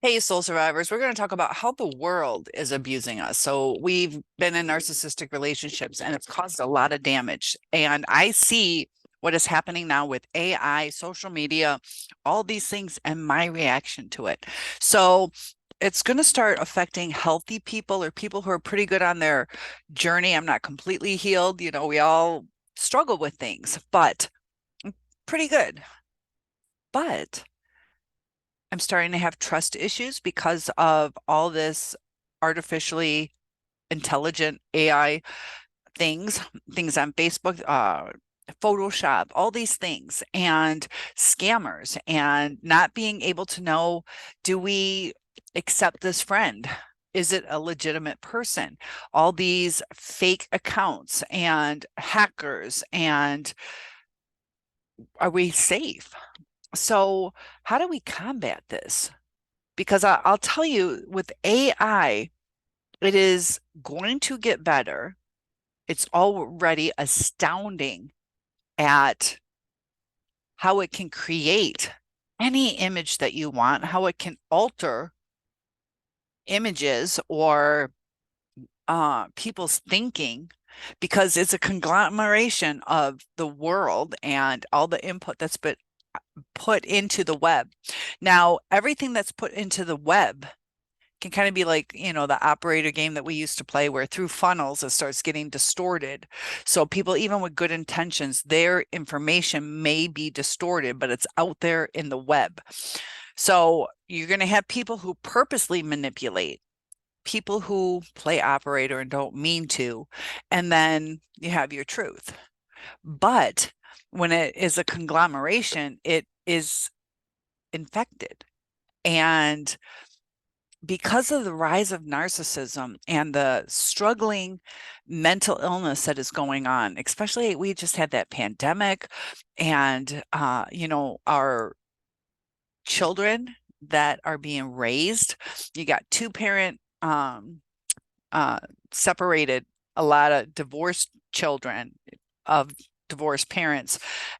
Hey, soul survivors, we're going to talk about how the world is abusing us. So, we've been in narcissistic relationships and it's caused a lot of damage. And I see what is happening now with AI, social media, all these things, and my reaction to it. So, it's going to start affecting healthy people or people who are pretty good on their journey. I'm not completely healed. We all struggle with things, but pretty good. But I'm starting to have trust issues because of all this artificially intelligent AI things, things on Facebook, Photoshop, all these things, and scammers, and not being able to know, do we accept this friend? Is it a legitimate person? All these fake accounts and hackers, and are we safe? So, how do we combat this? Because I'll tell you, with AI, it is going to get better. It's already astounding at how it can create any image that you want, how it can alter images or people's thinking, because it's a conglomeration of the world and all the input that's been put into the web. Now, everything that's put into the web can kind of be like, the operator game that we used to play where through funnels it starts getting distorted. So people, even with good intentions, their information may be distorted, but it's out there in the web. So you're going to have people who purposely manipulate, people who play operator and don't mean to, and then you have your truth. But when it is a conglomeration, it is infected. And because of the rise of narcissism and the struggling mental illness that is going on, especially we just had that pandemic, and our children that are being raised, you got two parent uh, separated, a lot of divorced children of divorced parents,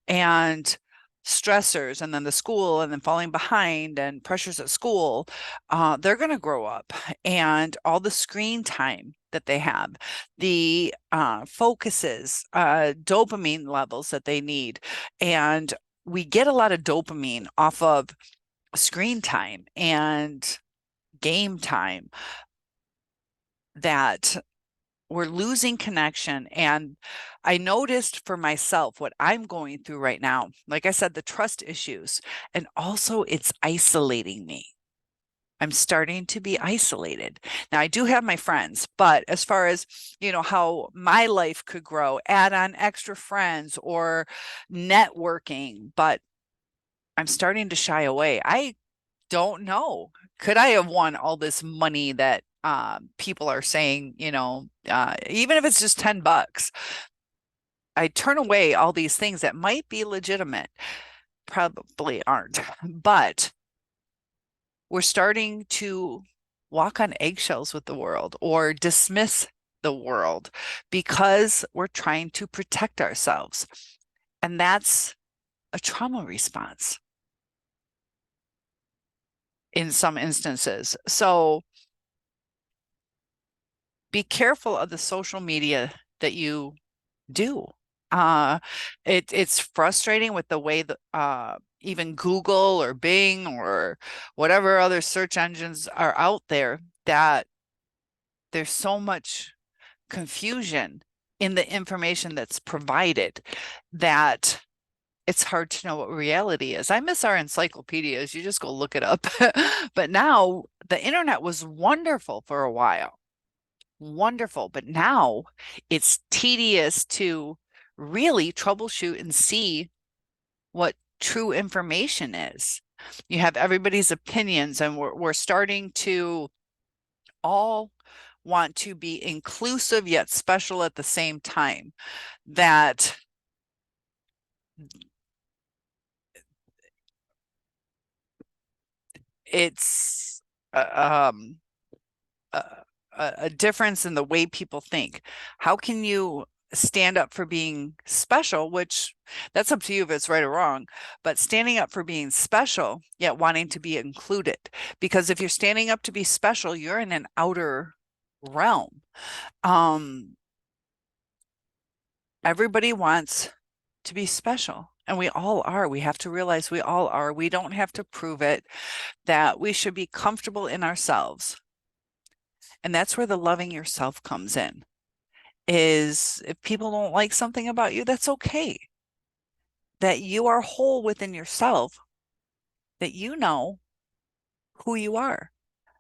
and stressors, and then the school, and then falling behind, and pressures at school. They're going to grow up, and all the screen time that they have, the focuses, dopamine levels that they need. And we get a lot of dopamine off of screen time and game time, that we're losing connection. And I noticed for myself what I'm going through right now. Like I said, the trust issues, and also it's isolating me. I'm starting to be isolated. Now, I do have my friends, but as far as, how my life could grow, add on extra friends or networking, but I'm starting to shy away. I don't know. Could I have won all this money that people are saying, even if it's just $10? I turn away all these things that might be legitimate, probably aren't, but we're starting to walk on eggshells with the world or dismiss the world because we're trying to protect ourselves. And that's a trauma response in some instances. So be careful of the social media that you do. Uh, it's frustrating with the way that even Google or Bing or whatever other search engines are out there, that there's so much confusion in the information that's provided that it's hard to know what reality is. I miss our encyclopedias. You just go look it up. But now the internet was wonderful for a while. Wonderful. But now it's tedious to really troubleshoot and see what true information is. You have everybody's opinions, and we're starting to all want to be inclusive yet special at the same time. That it's a, a difference in the way people think. How can you stand up for being special, which that's up to you if it's right or wrong, but standing up for being special, yet wanting to be included. Because if you're standing up to be special, you're in an outer realm. Everybody wants to be special, and we all are. We have to realize we all are. We don't have to prove it, that we should be comfortable in ourselves. And that's where the loving yourself comes in. Is if people don't like something about you, that's okay. That you are whole within yourself, that you know who you are.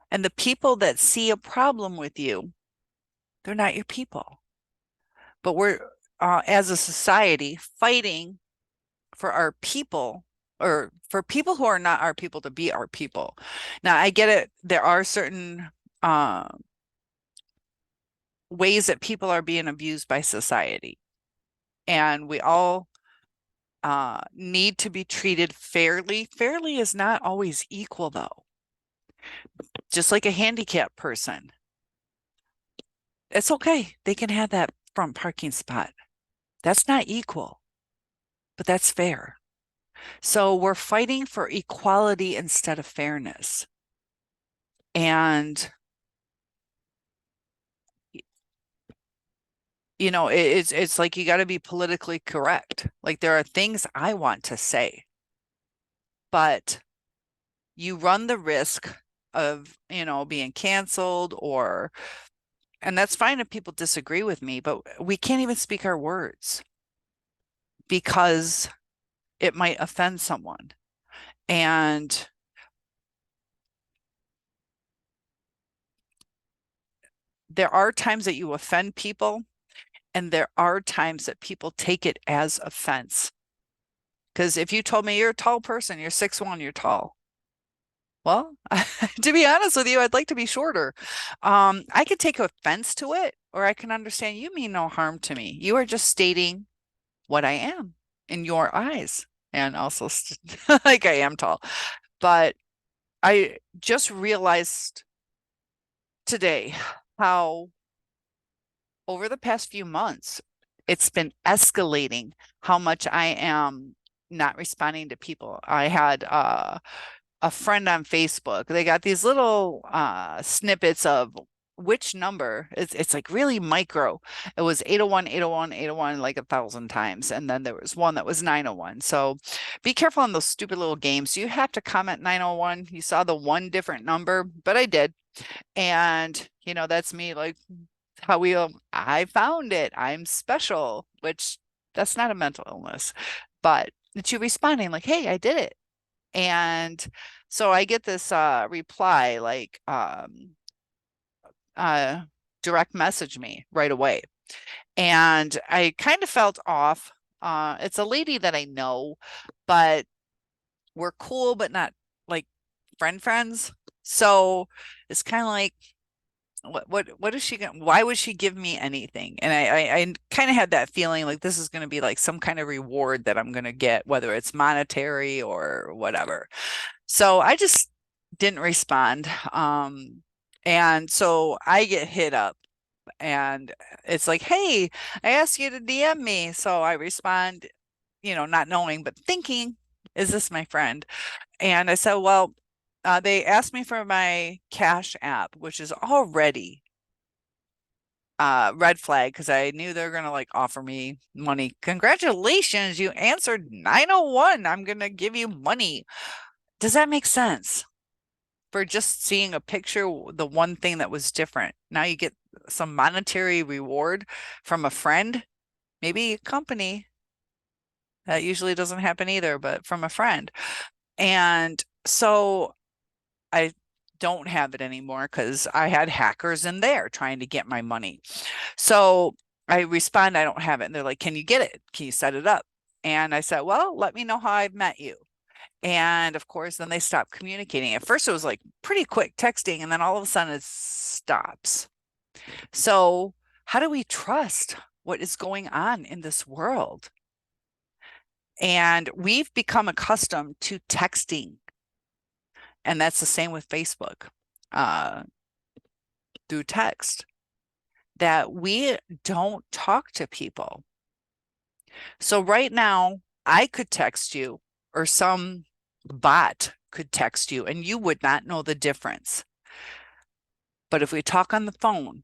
And the people that see a problem with you, they're not your people. But we're, as a society, fighting for our people, or for people who are not our people to be our people. Now, I get it. There are certain ways that people are being abused by society. And we all need to be treated fairly. Fairly is not always equal, though. Just like a handicapped person, it's okay. They can have that front parking spot. That's not equal, but that's fair. So we're fighting for equality instead of fairness. And you know, it's like you got to be politically correct. Like there are things I want to say, but you run the risk of, you know, being canceled, or, and that's fine if people disagree with me, but we can't even speak our words because it might offend someone. And there are times that you offend people, and there are times that people take it as offense. Because if you told me you're a tall person, you're 6'1", you're tall. Well, to be honest with you, I'd like to be shorter. I could take offense to it, or I can understand you mean no harm to me. You are just stating what I am in your eyes, and also like I am tall. But I just realized today how over the past few months, it's been escalating how much I am not responding to people. I had a friend on Facebook. They got these little snippets of which number. It's like really micro. It was 801, 801, 801 like 1,000 times. And then there was one that was 901. So be careful on those stupid little games. You have to comment 901. You saw the one different number, but I did. And, you know, that's me like how I found it. I'm special, which that's not a mental illness, but it's you responding like, hey, I did it. And so I get this reply like direct message me right away. And I kind of felt off. It's a lady that I know, but we're cool, but not like friends. So it's kind of like, what is she gonna, why would she give me anything? And I kind of had that feeling like this is going to be like some kind of reward that I'm going to get, whether it's monetary or whatever. So I just didn't respond. And so I get hit up, and it's like, hey, I asked you to DM me. So I respond, you know, not knowing, but thinking, is this my friend? And I said, well, they asked me for my Cash app, which is already red flag because I knew they're gonna like offer me money. Congratulations, you answered 901. I'm gonna give you money. Does that make sense? For just seeing a picture, the one thing that was different. Now you get some monetary reward from a friend, maybe a company. That usually doesn't happen either, but from a friend. And so I don't have it anymore because I had hackers in there trying to get my money. So I respond, I don't have it. And they're like, can you get it? Can you set it up? And I said, well, let me know how I've met you. And of course, then they stopped communicating. At first, it was like pretty quick texting, and then all of a sudden it stops. So, how do we trust what is going on in this world? And we've become accustomed to texting. And that's the same with Facebook through text. that we don't talk to people. So right now, I could text you, or some bot could text you, and you would not know the difference. But if we talk on the phone,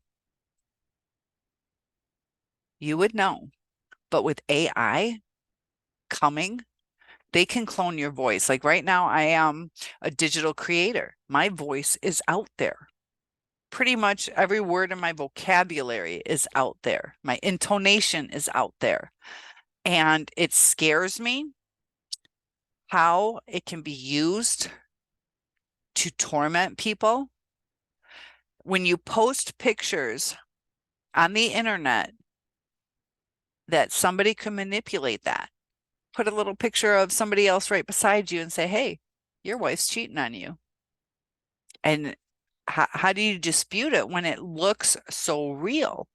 you would know. But with AI coming, they can clone your voice. Like right now, I am a digital creator. My voice is out there. Pretty much every word in my vocabulary is out there. My intonation is out there. And it scares me how it can be used to torment people. When you post pictures on the internet, that somebody can manipulate that. Put a little picture of somebody else right beside you and say, hey, your wife's cheating on you. And how do you dispute it when it looks so real?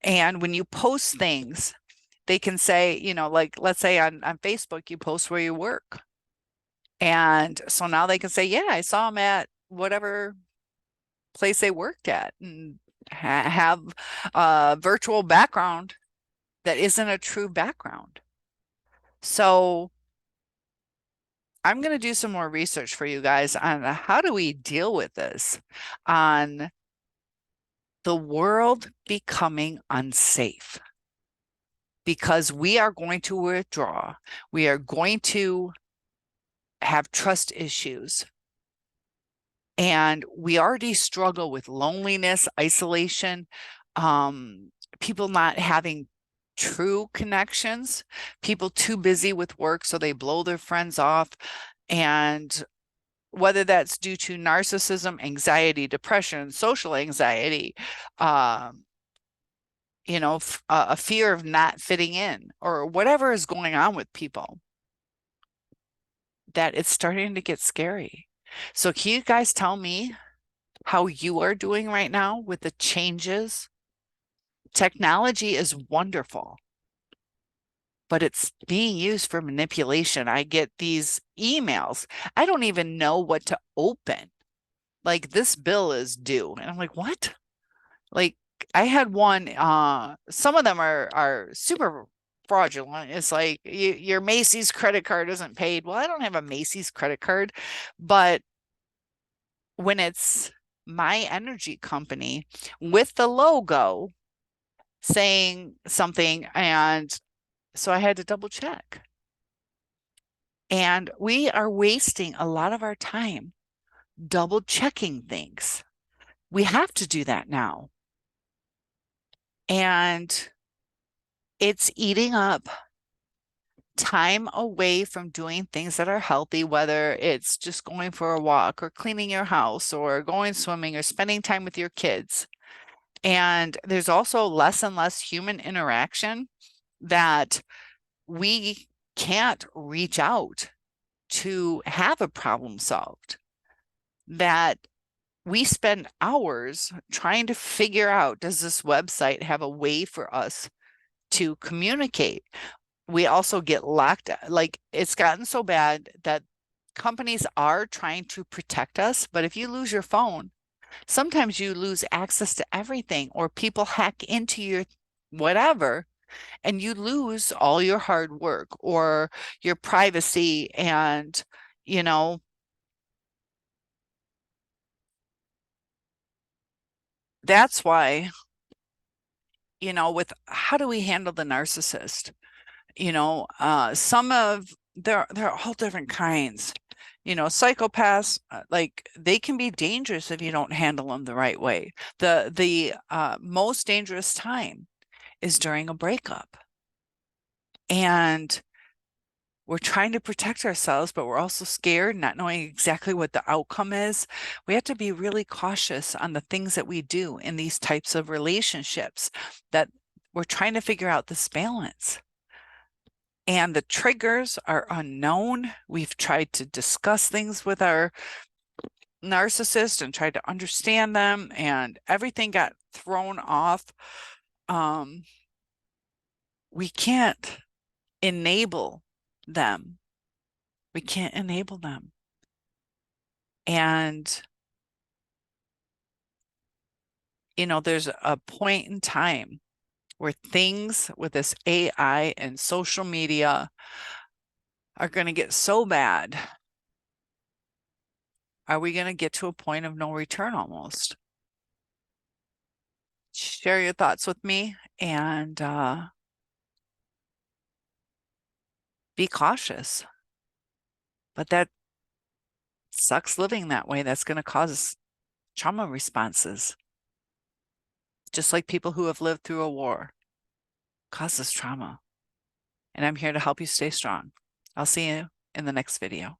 And when you post things, they can say, like let's say on Facebook, you post where you work. And so now they can say, yeah, I saw him at whatever place they worked at, and have a virtual background that isn't a true background. So I'm going to do some more research for you guys on how do we deal with this, on the world becoming unsafe, because we are going to withdraw. We are going to have trust issues. And we already struggle with loneliness, isolation, people not having true connections, people too busy with work, so they blow their friends off. And whether that's due to narcissism, anxiety, depression, social anxiety, a fear of not fitting in, or whatever is going on with people, that it's starting to get scary. So can you guys tell me how you are doing right now with the changes? Technology is wonderful, but it's being used for manipulation. I get these emails. I don't even know what to open. Like, this bill is due. And I'm like, what? Like, I had one, some of them are super fraudulent. It's like your Macy's credit card isn't paid. Well, I don't have a Macy's credit card, but when it's my energy company with the logo saying something, and so I had to double check. And we are wasting a lot of our time double checking things. We have to do that now. And it's eating up time away from doing things that are healthy, whether it's just going for a walk or cleaning your house or going swimming or spending time with your kids. And there's also less and less human interaction, that we can't reach out to have a problem solved, that we spend hours trying to figure out, does this website have a way for us to communicate? We also get locked, like it's gotten so bad that companies are trying to protect us, but if you lose your phone, sometimes you lose access to everything, or people hack into your whatever, and you lose all your hard work or your privacy. And, that's why, with how do we handle the narcissist? Some of there are all different kinds. Psychopaths, like they can be dangerous if you don't handle them the right way. The most dangerous time is during a breakup. And we're trying to protect ourselves, but we're also scared, not knowing exactly what the outcome is. We have to be really cautious on the things that we do in these types of relationships, that we're trying to figure out this balance. And the triggers are unknown. We've tried to discuss things with our narcissist and tried to understand them, and everything got thrown off. We can't enable them. We can't enable them. And there's a point in time where things with this AI and social media are going to get so bad. Are we going to get to a point of no return almost? Share your thoughts with me and be cautious. But that sucks living that way. That's going to cause trauma responses. Just like people who have lived through a war causes trauma. And I'm here to help you stay strong. I'll see you in the next video.